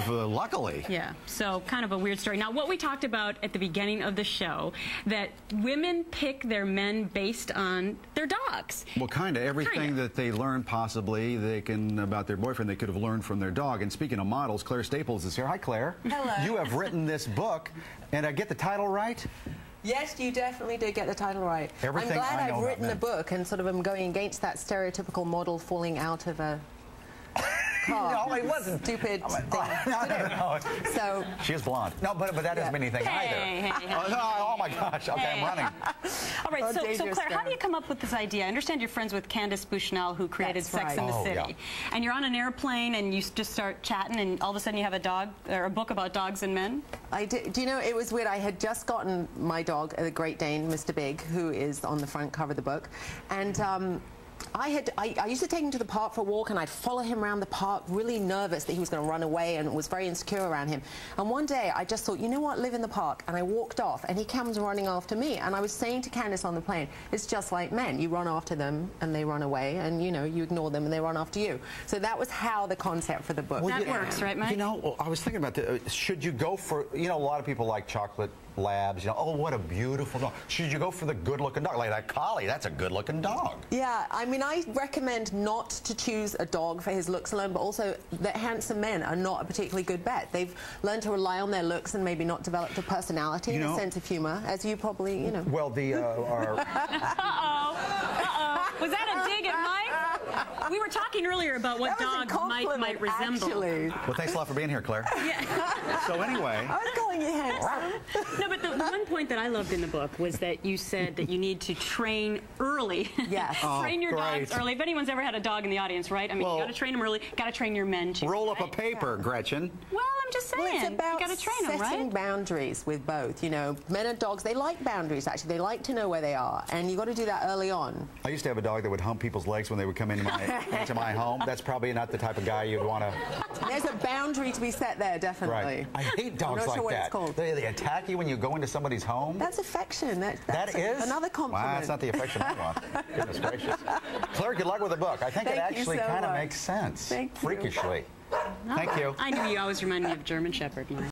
luckily. Yeah, so kind of a weird story. Now, what we talked about at the beginning of the show, that women pick their men based on their dogs. Well, kind of. Everything that they learn possibly about their boyfriend, they could have learned from their dog. And speaking of models, Clare Staples is here. Hi, Clare. Hello. You have written this book, and I get the title right? Yes, you definitely did get the title right. Everything I'm glad I've written a book and sort of am going against that stereotypical model falling out of a car. No, it wasn't. Stupid thing. No. So she is blonde. No, but that doesn't mean anything either. Hey. Oh my gosh. Okay, I'm running. All right, so Clare, how do you come up with this idea? I understand you're friends with Candace Bushnell, who created Sex and the City. Yeah. And you're on an airplane and you just start chatting, and all of a sudden you have a dog or a book about dogs and men. I did. Do you know, it was weird. I had just gotten my dog, the Great Dane, Mr. Big, who is on the front cover of the book, and I used to take him to the park for a walk, and I'd follow him around the park, really nervous that he was going to run away, and was very insecure around him. And one day I just thought, you know what, live in the park. And I walked off, and he comes running after me. And I was saying to Candace on the plane, it's just like men. You run after them, and they run away, and you know, you ignore them, and they run after you. So that was how the concept for the book. Well, that works, right, Mike? You know, I was thinking about should you go for, you know, a lot of people like chocolate labs, you know, oh, what a beautiful dog. Should you go for the good-looking dog? Like that collie, that's a good-looking dog. Yeah, I mean, I recommend not to choose a dog for his looks alone, but also that handsome men are not a particularly good bet. They've learned to rely on their looks and maybe not developed a personality and a sense of humor, as you probably, you know. Well, our... Was that a dig at Mike? We were talking earlier about what dogs might resemble. Actually. Well, thanks a lot for being here, Clare. Yeah. So anyway... I was calling you handsome. No, but the one point that I loved in the book was that you said that you need to train early. Yes. Train your dogs early. If anyone's ever had a dog in the audience, right? I mean, you got to train them early. Got to train your men too. Roll up a paper, Gretchen. Well, I'm just saying. Well, it's about you got to train them, right? setting boundaries with both. You know, men and dogs, they like boundaries. Actually, they like to know where they are, and you got to do that early on. I used to have a dog that would hump people's legs when they would come into my home. That's probably not the type of guy you'd want to. There's a boundary to be set there, definitely. Right. I hate dogs I'm not like sure what that. It's called. They attack you when you go into somebody's home. That's affection. That's is another compliment. Wow, that's not the affection I want. Goodness gracious. Clare, good luck with the book. I think it actually kind of makes sense. Thank you. Freakishly. Thank you. I knew you always reminded me of German Shepherd, Mike.